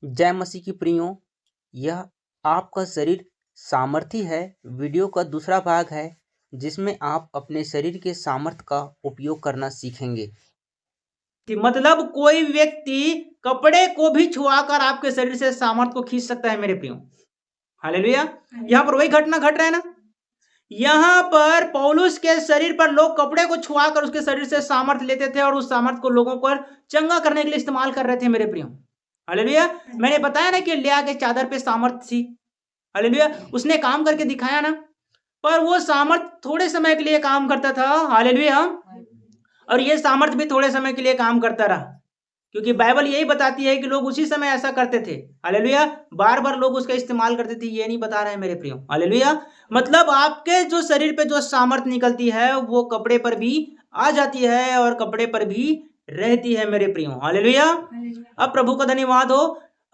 जय मसीह की प्रियो, यह आपका शरीर सामर्थी है वीडियो का दूसरा भाग है जिसमें आप अपने शरीर के सामर्थ्य का उपयोग करना सीखेंगे। मतलब कोई व्यक्ति कपड़े को भी छुआकर आपके शरीर से सामर्थ्य को खींच सकता है मेरे प्रियो। हालेलुया। यहाँ पर वही घटना घट रहा है ना। यहाँ पर पौलुस के शरीर पर लोग कपड़े को छुआकर उसके शरीर से सामर्थ्य लेते थे और उस सामर्थ्य को लोगों पर चंगा करने के लिए इस्तेमाल कर रहे थे मेरे प्रियो। हालेलुया। मैंने बताया ना कि लिया के चादर पे सामर्थ्य थी। हालेलुया। उसने काम करके दिखाया ना, पर वो सामर्थ्य थोड़े समय के लिए काम करता था। हालेलुया। और ये सामर्थ्य भी थोड़े समय के लिए काम करता रहा, क्योंकि बाइबल यही बताती है कि लोग उसी समय ऐसा करते थे। हालेलुया। बार बार लोग उसका इस्तेमाल करते थे, ये नहीं बता रहे हैं मेरे प्रियो। हालेलुया। मतलब आपके जो शरीर पे जो सामर्थ्य निकलती है वो कपड़े पर भी आ जाती है और कपड़े पर भी रहती है मेरे प्रियो। हालेलुया। अब प्रभु का धन्यवाद हो।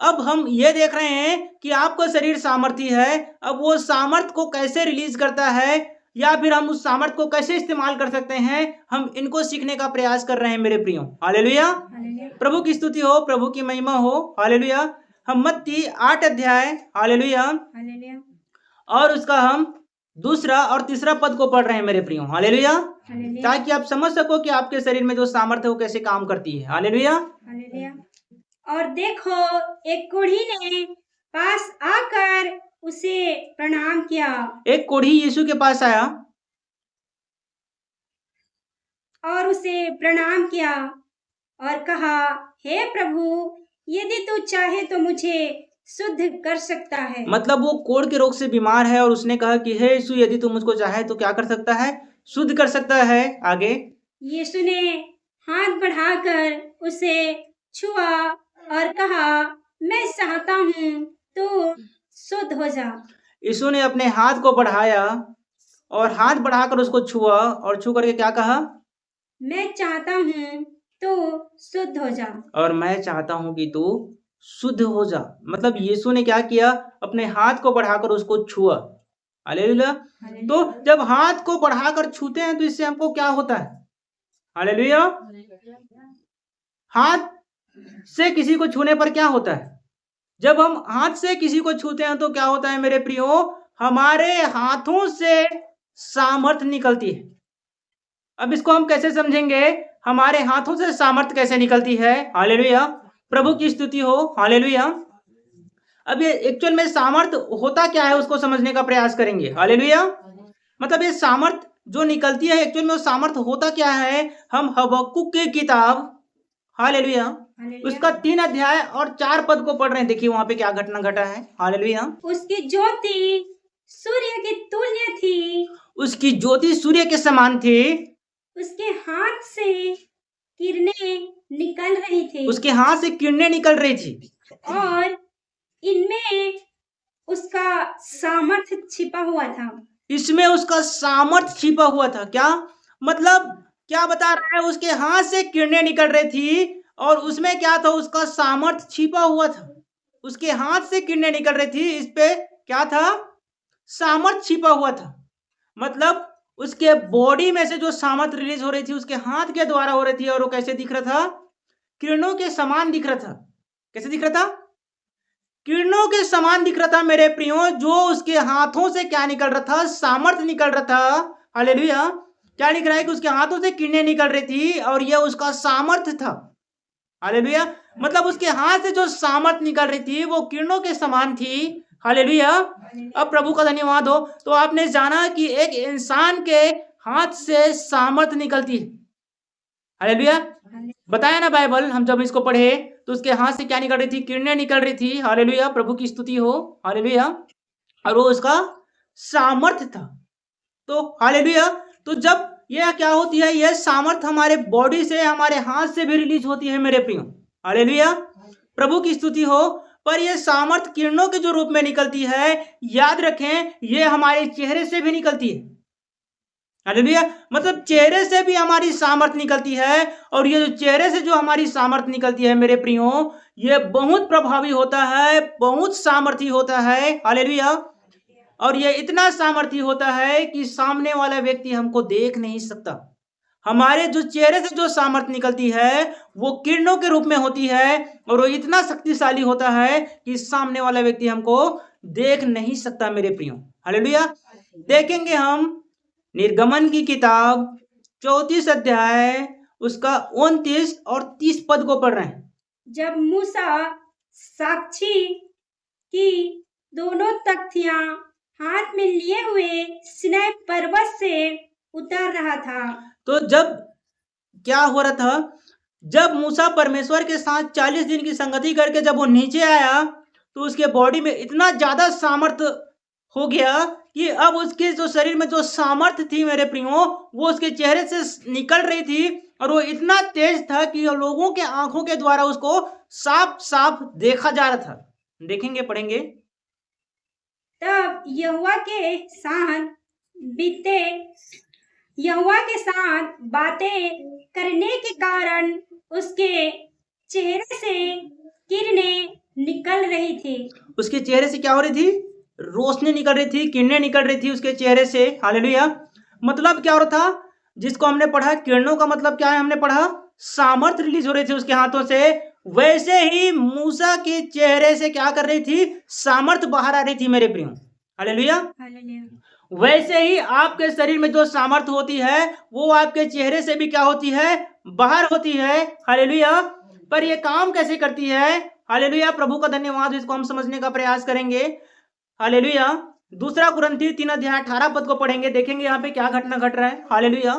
अब हम ये देख रहे हैं कि आपका शरीर सामर्थी है। अब वो सामर्थ्य को कैसे रिलीज करता है या फिर हम उस सामर्थ्य को कैसे इस्तेमाल कर सकते हैं, हम इनको सीखने का प्रयास कर रहे हैं मेरे प्रियो। हालेलुया। प्रभु की स्तुति हो, प्रभु की महिमा हो। हालेलुया। हम मत्ती 8 अध्याय, हालेलुया, और उसका हम दूसरा और तीसरा पद को पढ़ रहे हैं मेरे प्रियो। हालेलुया। ताकि आप समझ सको कि आपके शरीर में जो सामर्थ्य है वो कैसे काम करती है। हालेलुया। और देखो, एक कोढ़ी ने पास आकर उसे प्रणाम किया। एक कोढ़ी यीशु के पास आया और उसे प्रणाम किया और कहा, हे प्रभु, यदि तू चाहे तो मुझे शुद्ध कर सकता है। मतलब वो कोढ़ के रोग से बीमार है और उसने कहा कि हे यीशु, यदि तू मुझको चाहे तो क्या कर सकता है? शुद्ध कर सकता है। आगे यीशु ने हाथ बढ़ाकर उसे छुआ और कहा, मैं चाहता हूँ तू शुद्ध हो जा। यीशु ने अपने हाथ को बढ़ाया और हाथ बढ़ाकर उसको छुआ और छू करके क्या कहा? मैं चाहता हूँ तू शुद्ध हो जा। और मैं चाहता हूँ कि तू शुद्ध हो जा। मतलब यीशु ने क्या किया? अपने हाथ को बढ़ाकर उसको छुआ। हालेलुया। तो जब हाथ को बढ़ाकर छूते हैं तो इससे हमको क्या होता है? हालेलुया। हाथ से किसी को छूने पर क्या होता है? जब हम हाथ से किसी को छूते हैं तो क्या होता है मेरे प्रियो? हमारे हाथों से सामर्थ्य निकलती है। अब इसको हम कैसे समझेंगे? हमारे हाथों से सामर्थ्य कैसे निकलती है? हालेलुया। प्रभु की स्तुति हो। हालेलुया। अब ये एक्चुअल में सामर्थ्य होता क्या है उसको समझने का प्रयास करेंगे। हालेलुया। मतलब ये सामर्थ्य जो निकलती है एक्चुअल में वो सामर्थ्य होता क्या है? हम हबक्कुक की किताब, हालेलुया, उसका 3 अध्याय और 4 पद को पढ़ रहे हैं। देखिए वहां पे क्या घटना घटा है। हालेलुया। उसकी ज्योति सूर्य की तुल्य थी। उसकी ज्योति सूर्य के समान थी। उसके हाथ से किरणें निकल रही थी। उसके हाथ से किरणें निकल रही थी और इनमें उसका सामर्थ्य छिपा हुआ था। इसमें उसका सामर्थ्य छिपा हुआ था। क्या मतलब क्या बता रहा है? उसके हाथ से किरणें निकल रही थी और उसमें क्या था? उसका सामर्थ्य छिपा हुआ था। उसके हाथ से किरणें निकल रही थी, इस पे क्या था? सामर्थ्य छिपा हुआ था। मतलब उसके बॉडी में से जो सामर्थ्य रिलीज हो रही थी उसके हाथ के द्वारा हो रही थी और वो कैसे दिख रहा था? किरणों के समान दिख रहा था। कैसे दिख रहा था? किरणों के समान दिख रहा था मेरे प्रियो। जो उसके हाथों से क्या निकल रहा था? सामर्थ्य निकल रहा था। हालेलुया। क्या लिख रहा है कि उसके हाथों से किरणें निकल रही थी और यह उसका सामर्थ्य था। हालेलुया। मतलब उसके हाथ से जो सामर्थ्य निकल रही थी वो किरणों के समान थी। हालेलुया। अब प्रभु का धन्यवाद हो। तो आपने जाना कि एक इंसान के हाथ से सामर्थ्य निकलती है। हालेलुया। बताया ना बाइबल, हम जब इसको पढ़े तो उसके हाथ से क्या निकल रही थी? किरणें निकल रही थी। हालेलुया। प्रभु की स्तुति हो। हालेलुया। और वो उसका सामर्थ्य था। तो हालेलुया। तो जब यह क्या होती है? यह सामर्थ्य हमारे बॉडी से, हमारे हाथ से भी रिलीज होती है मेरे प्रियो। हालेलुया। प्रभु की स्तुति हो। पर यह सामर्थ्य किरणों के जो रूप में निकलती है, याद रखें, यह हमारे चेहरे से भी निकलती है। हालेलुया। मतलब चेहरे से भी हमारी सामर्थ्य निकलती है और ये जो चेहरे से जो हमारी सामर्थ्य निकलती है मेरे प्रियो, ये बहुत प्रभावी होता है, बहुत सामर्थी होता है। हालेलुया। और ये इतना सामर्थी होता है कि सामने वाला व्यक्ति हमको देख नहीं सकता। हमारे जो चेहरे से जो सामर्थ्य निकलती है वो किरणों के रूप में होती है और वो इतना शक्तिशाली होता है कि सामने वाला व्यक्ति हमको देख नहीं सकता मेरे प्रियो। हालेलुया। देखेंगे हम निर्गमन की किताब 34 अध्याय उसका 29 और 30 पद को पढ़ रहे हैं। जब मूसा साक्षी की दोनों तख्तियां हाथ में लिए हुए सिनै पर्वत से उतर रहा था। तो जब क्या हो रहा था, जब मूसा परमेश्वर के साथ 40 दिन की संगति करके जब वो नीचे आया तो उसके बॉडी में इतना ज्यादा सामर्थ्य हो गया कि अब उसके जो शरीर में जो सामर्थ्य थी मेरे प्रियो वो उसके चेहरे से निकल रही थी और वो इतना तेज था कि लोगों के आंखों के द्वारा उसको साफ साफ देखा जा रहा था। देखेंगे, पढ़ेंगे। तब यहोवा के साथ बातें करने के कारण उसके चेहरे से किरणें निकल रही थी। उसके चेहरे से क्या हो रही थी? रोशनी निकल रही थी, किरणें निकल रही थी उसके चेहरे से। हालेलुया। मतलब क्या हो रहा था? जिसको हमने पढ़ा, किरणों का मतलब क्या है? हमने पढ़ा सामर्थ्य रिलीज हो रही थी उसके हाथों से। वैसे ही मूसा के चेहरे से क्या कर रही थी? सामर्थ्य बाहर आ रही थी मेरे प्रियो। हालेलुया। वैसे ही आपके शरीर में जो सामर्थ्य होती है वो आपके चेहरे से भी क्या होती है? बाहर होती है। हालेलुया। पर ये काम कैसे करती है? हालेलुया। प्रभु का धन्यवाद। इसको हम समझने का प्रयास करेंगे। हालेलुया। दूसरा कुरिन्थी 3 अध्याय 18 पद को पढ़ेंगे। देखेंगे यहाँ पे क्या घटना घट रहा है। हालेलुया।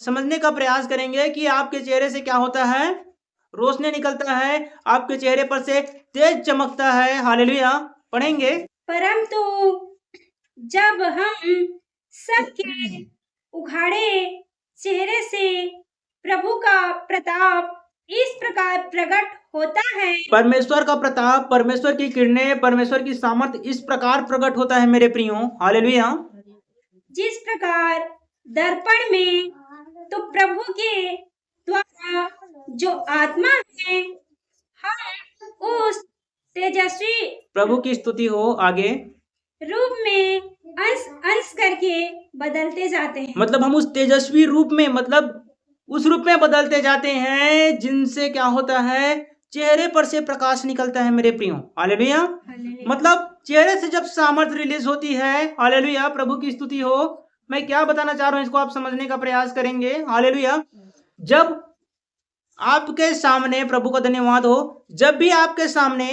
समझने का प्रयास करेंगे कि आपके चेहरे से क्या होता है? रोशनी निकलता है, आपके चेहरे पर से तेज चमकता है। हालेलुया। पढ़ेंगे। परंतु जब हम सबके उघाड़े चेहरे से प्रभु का प्रताप इस प्रकार प्रकट होता है, परमेश्वर का प्रताप, परमेश्वर की किरणें, परमेश्वर की सामर्थ्य इस प्रकार प्रकट होता है मेरे प्रियो। हालेलुया। जिस प्रकार दर्पण में तो प्रभु के द्वारा जो आत्मा है हम उस तेजस्वी प्रभु की स्तुति हो। आगे रूप में अंश अंश करके बदलते जाते हैं। मतलब हम उस तेजस्वी रूप में, मतलब उस रूप में बदलते जाते हैं जिनसे क्या होता है? चेहरे पर से प्रकाश निकलता है मेरे प्रियो। हालेलुया। मतलब चेहरे से जब सामर्थ्य रिलीज होती है। हालेलुया। प्रभु की स्तुति हो। मैं क्या बताना चाह रहा हूं इसको आप समझने का प्रयास करेंगे। हालेलुया। जब आपके सामने, प्रभु का धन्यवाद हो, जब भी आपके सामने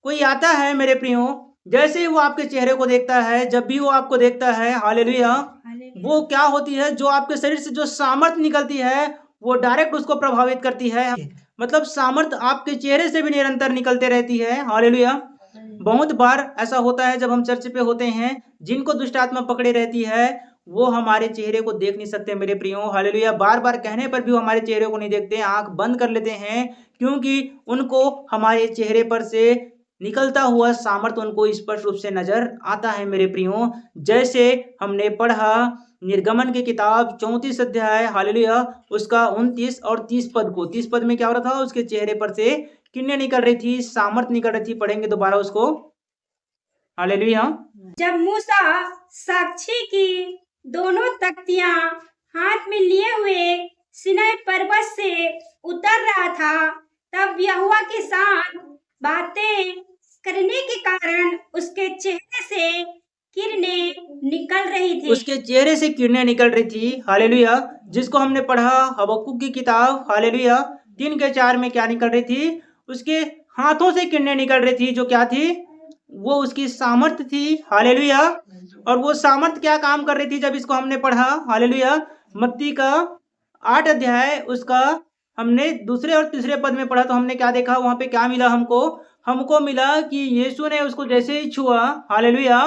कोई आता है मेरे प्रियो, जैसे ही वो आपके चेहरे को देखता है, जब भी वो आपको देखता है, हालेलुया, वो क्या होती है? जो आपके शरीर से जो सामर्थ्य निकलती है वो डायरेक्ट उसको प्रभावित करती है। मतलब सामर्थ्य आपके चेहरे से भी निरंतर निकलते रहती है। हालेलुया। बहुत बार ऐसा होता है जब हम चर्च पे होते हैं, जिनको दुष्ट आत्मा पकड़े रहती है वो हमारे चेहरे को देख नहीं सकते मेरे प्रियो। हालेलुया। बार बार कहने पर भी वो हमारे चेहरे को नहीं देखते, आंख बंद कर लेते हैं, क्योंकि उनको हमारे चेहरे पर से निकलता हुआ सामर्थ्य उनको स्पष्ट रूप से नजर आता है मेरे प्रियो। जैसे हमने पढ़ा निर्गमन की किताब 34 अध्याय, हालेलुया, उसका 29 और 30 पद को। 30 पद में क्या हो रहा था? उसके चेहरे पर से किरणें निकल रही थी, सामर्थ्य निकल रही थी। पढ़ेंगे दोबारा उसको। हालेलुया। जब मूसा साक्षी की दोनों तख्तियां हाथ में लिए हुए सिनै पर्वत से उतर रहा था, तब यहोवा के साथ बातें करने के कारण उसके चेहरे से किरणें निकल रही थी। उसके चेहरे से किरणें निकल रही थी। हालेलुया। जिसको हमने पढ़ा हबक्कुक की किताब, हालेलुया, 3 के 4 में क्या निकल रही थी? उसके हाथों से किरणें निकल रही थी। जो क्या थी? वो उसकी सामर्थ्य थी। हालेलुया। और वो सामर्थ्य क्या काम कर रही थी? जब इसको हमने पढ़ा, हालेलुया, मत्ती का 8 अध्याय उसका हमने दूसरे और तीसरे पद में पढ़ा, तो हमने क्या देखा? वहां पे क्या मिला हमको? हमको मिला कि यीशु ने उसको जैसे ही छुआ, हालेलुया,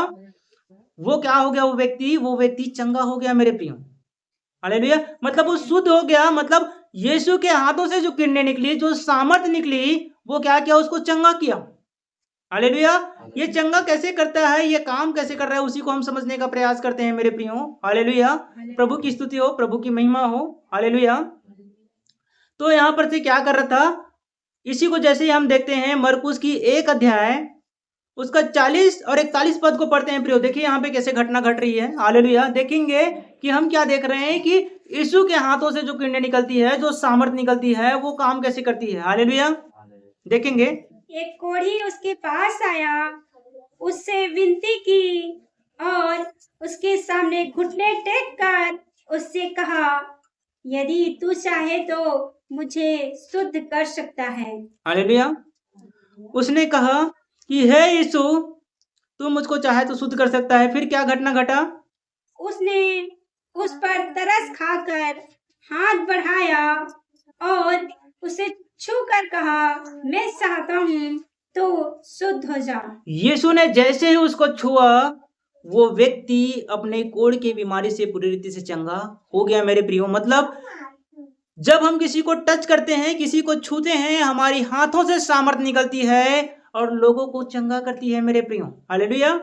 वो क्या हो गया? वो व्यक्ति चंगा हो गया मेरे प्रियो। हालेलुया। मतलब वो शुद्ध हो गया। मतलब यीशु के हाथों से जो किरणें निकली, जो सामर्थ्य निकली, वो क्या किया? उसको चंगा किया। हालेलुया। ये चंगा कैसे करता है? ये काम कैसे कर रहा है? उसी को हम समझने का प्रयास करते हैं मेरे प्रियो। हालेलुया। प्रभु की स्तुति हो, प्रभु की महिमा हो। हालेलुया। तो यहाँ पर से क्या कर रहा था? इसी को जैसे ही हम देखते हैं मरकुस की 1 अध्याय उसका 40 और 41 पद को पढ़ते हैं प्रियो। देखिए यहाँ पे कैसे घटना घट रही है। हालेलुया। देखेंगे कि हम क्या देख रहे हैं कि यीशु के हाथों से जो किरणें निकलती है, जो सामर्थ निकलती है, वो काम कैसे करती है? हालेलुया। देखेंगे। एक कोढ़ी उसके पास आया, उससे विनती की और उसके सामने घुटने टेक कर उससे कहा, यदि तू चाहे तो मुझे शुद्ध कर सकता है। हालेलुया। उसने कहा कि हे यीशु, तू मुझको चाहे तो शुद्ध कर सकता है। फिर क्या घटना घटा? उसने उस पर तरस खाकर हाथ बढ़ाया और उसे छूकर कहा, मैं चाहता हूँ तो शुद्ध हो जा। यीशु ने जैसे ही उसको छुआ, वो व्यक्ति अपने कोढ़ की बीमारी से पूरी रीति से चंगा हो गया। मेरे प्रियो, मतलब जब हम किसी को टच करते हैं, किसी को छूते हैं, हमारी हाथों से सामर्थ निकलती है और लोगों को चंगा करती है। मेरे प्रियो, हालेलुया।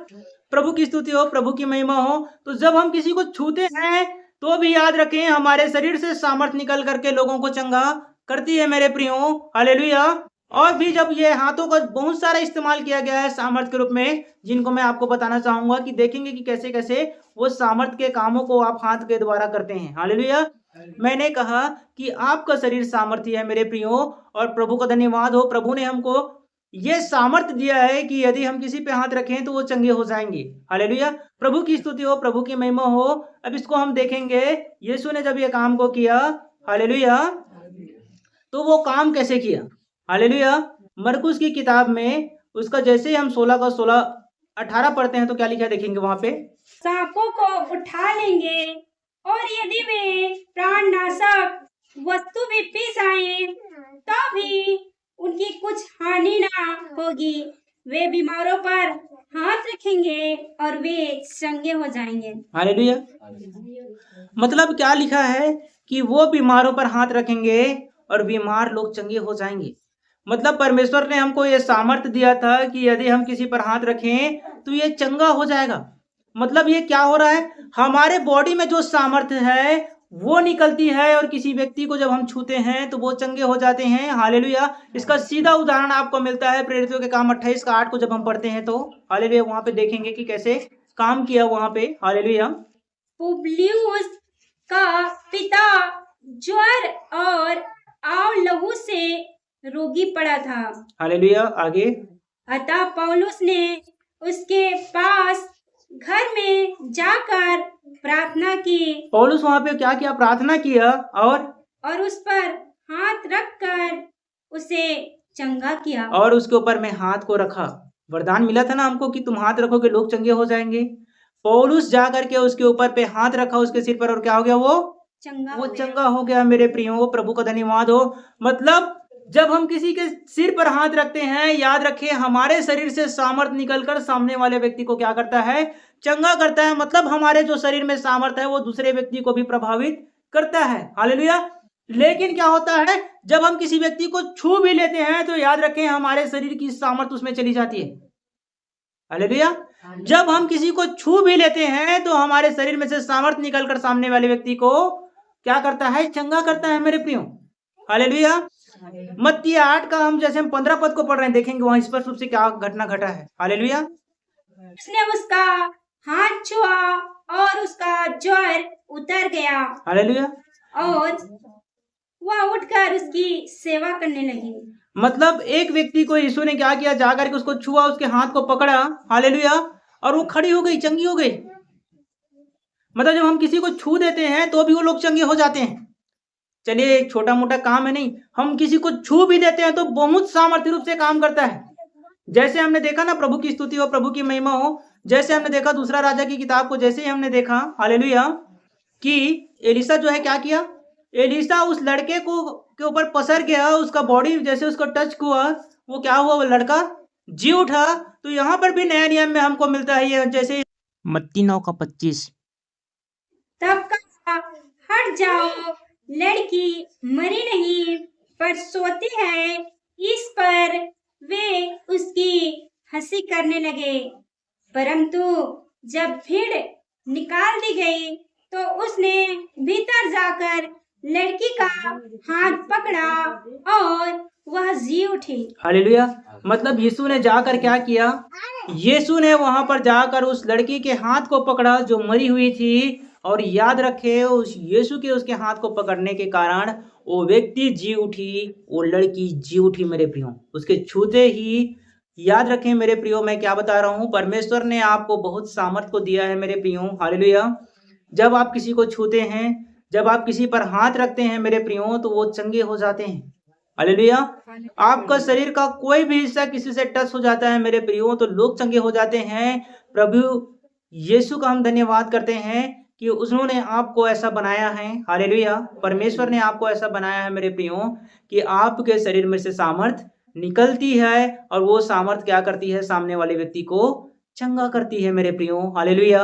प्रभु की स्तुति हो, प्रभु की महिमा हो। तो जब हम किसी को छूते हैं तो भी याद रखें, हमारे शरीर से सामर्थ निकल करके लोगों को चंगा करती है। मेरे प्रियो, हालेलुया। और भी जब ये हाथों का बहुत सारा इस्तेमाल किया गया है सामर्थ के रूप में, जिनको मैं आपको बताना चाहूंगा कि देखेंगे कि कैसे कैसे वो सामर्थ के कामों को आप हाथ के द्वारा करते हैं। हालेलुया। मैंने कहा कि आपका शरीर सामर्थी है मेरे प्रियो, और प्रभु का धन्यवाद हो, प्रभु ने हमको ये सामर्थ दिया है कि यदि हम किसी पे हाथ रखें तो वो चंगे हो जाएंगे। हालेलुया। प्रभु की स्तुति हो, प्रभु की महिमा हो। अब इसको हम देखेंगे, यीशु ने जब ये काम को किया, हालेलुया, तो वो काम कैसे किया? हालेलुया। मरकुस की किताब में उसका जैसे ही हम 16 का 16 18 पढ़ते हैं तो क्या लिखा है देखेंगे वहां पे। सांपों को उठा लेंगे और यदि वे प्राणनाशक वस्तु भी पी जाएं तो भी उनकी कुछ हानि ना होगी। वे बीमारों पर हाथ रखेंगे और वे चंगे हो जाएंगे। हालेलुया। मतलब क्या लिखा है कि वो बीमारों पर हाथ रखेंगे और बीमार लोग चंगे हो जाएंगे। मतलब परमेश्वर ने हमको ये सामर्थ्य दिया था कि यदि हम किसी पर हाथ रखें तो ये चंगा हो जाएगा। मतलब ये क्या हो रहा है, हमारे बॉडी में जो सामर्थ्य है वो निकलती है और किसी व्यक्ति को जब हम छूते हैं तो वो चंगे हो जाते हैं। हालेलुया। इसका सीधा उदाहरण आपको मिलता है प्रेरितों के काम 28 का 8 को जब हम पढ़ते हैं तो हालेलुया, वहां पे देखेंगे कि कैसे काम किया वहां पे। हालेलुया। पुबलियुस का पिता ज्वर और आव लहू से रोगी पड़ा था। हालेलुया। आगे। अतः पौलुस ने उसके पास घर में जाकर प्रार्थना की। पौलुस वहां पे क्या किया? प्रार्थना किया और उस पर हाथ रखकर उसे चंगा किया। और उसके ऊपर में हाथ को रखा। वरदान मिला था ना हमको कि तुम हाथ रखोगे लोग चंगे हो जाएंगे। पौलुस जा करके उसके ऊपर पे हाथ रखा उसके सिर पर और क्या हो गया? वो चंगा हो गया। मेरे प्रियो, प्रभु का धन्यवाद हो। मतलब जब हम किसी के सिर पर हाथ रखते हैं, याद रखें हमारे शरीर से सामर्थ निकलकर सामने वाले व्यक्ति को क्या करता है? चंगा करता है। मतलब हमारे जो शरीर में सामर्थ है वो दूसरे व्यक्ति को भी प्रभावित करता है। हालेलुया। लेकिन क्या होता है, जब हम किसी व्यक्ति को छू भी लेते हैं तो याद रखें हमारे शरीर की सामर्थ उसमें चली जाती है। हालेलुया। जब हम किसी को छू भी लेते हैं तो हमारे शरीर में से सामर्थ निकलकर सामने वाले व्यक्ति को क्या करता है? चंगा करता है। मेरे प्रियो, हालेलुया। मत्ती 8 का हम जैसे हम 15 पद को पढ़ रहे हैं, देखेंगे वहां स्पष्ट रूप से क्या घटना घटा है। हालेलुया। उसने उसका हाथ छुआ और उसका ज्वर उतर गया। हालेलुया। और वह उठकर उसकी सेवा करने लगी। मतलब एक व्यक्ति को यीशु ने क्या किया? जाकर के उसको छुआ, उसके हाथ को पकड़ा। हालेलुया। और वो खड़ी हो गई, चंगी हो गई। मतलब जब हम किसी को छू देते हैं तो भी वो लोग चंगे हो जाते हैं। चलिए, एक छोटा मोटा काम है नहीं, हम किसी को छू भी देते हैं तो बहुत सामर्थ्य रूप से काम करता है। जैसे हमने देखा ना, प्रभु की स्तुति हो, प्रभु की महिमा हो। जैसे हमने देखा दूसरा राजा की किताब को, जैसे ही हमने देखा हालेलुया कि एलिशा जो है क्या किया? एलिशा उस लड़के को के ऊपर पसर गया, उसका बॉडी जैसे उसको टच हुआ, वो क्या हुआ? वो लड़का जी उठा। तो यहाँ पर भी नया नियम में हमको मिलता है ये, जैसे मत्ती 9 का 25। तब कहा, हट जाओ, लड़की मरी नहीं पर सोती है। इस पर वे उसकी हंसी करने लगे। परंतु जब भीड़ निकाल दी गई तो उसने भीतर जाकर लड़की का हाथ पकड़ा और वह जी उठी। हालेलुया। मतलब यीशु ने जाकर क्या किया? यीशु ने वहां पर जाकर उस लड़की के हाथ को पकड़ा जो मरी हुई थी और याद रखे उस यीशु के उसके हाथ को पकड़ने के कारण वो व्यक्ति जी उठी, वो लड़की जी उठी मेरे प्रियो। उसके छूते ही याद रखें मेरे प्रियो, मैं क्या बता रहा हूँ, परमेश्वर ने आपको बहुत सामर्थ को दिया है मेरे प्रियो। हालेलुया। जब आप किसी को छूते हैं, जब आप किसी पर हाथ रखते हैं मेरे प्रियो, तो वो चंगे हो जाते हैं। हालेलुया। आपका शरीर का कोई भी हिस्सा किसी से टच हो जाता है मेरे प्रियो, तो लोग चंगे हो जाते हैं। प्रभु यीशु का हम धन्यवाद करते हैं कि उन्होंने आपको ऐसा बनाया है। हालेलुया। परमेश्वर ने आपको ऐसा बनाया है मेरे प्रियो कि आपके शरीर में से सामर्थ निकलती है और वो सामर्थ क्या करती है, सामने वाले व्यक्ति को चंगा करती है मेरे प्रियो। हालेलुया।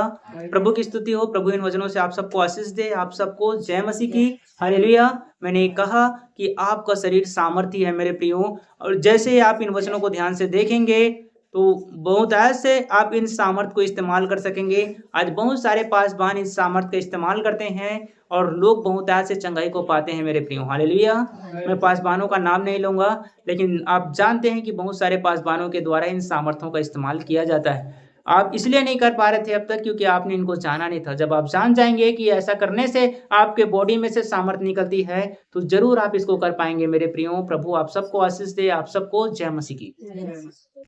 प्रभु की स्तुति हो। प्रभु इन वचनों से आप सबको आशीष दे, आप सबको जय मसीह की। हालेलुया। मैंने कहा कि आपका शरीर सामर्थी है मेरे प्रियो, और जैसे आप इन वचनों को ध्यान से देखेंगे तो बहुत ऐसे आप इन सामर्थ को इस्तेमाल कर सकेंगे। आज बहुत सारे पासवान इस सामर्थ का इस्तेमाल करते हैं और लोग बहुत ऐसे चंगाई को पाते हैं मेरे प्रियो। हालेलुया। मैं पासवानों का नाम नहीं लूंगा, लेकिन आप जानते हैं कि बहुत सारे पासवानों के द्वारा इन सामर्थ्यों का इस्तेमाल किया जाता है। आप इसलिए नहीं कर पा रहे थे अब तक क्योंकि आपने इनको जाना नहीं था। जब आप जान जाएंगे कि ऐसा करने से आपके बॉडी में से सामर्थ्य निकलती है, तो जरूर आप इसको कर पाएंगे मेरे प्रियो। प्रभु आप सबको आशीष दे, आप सबको जय मसीह की।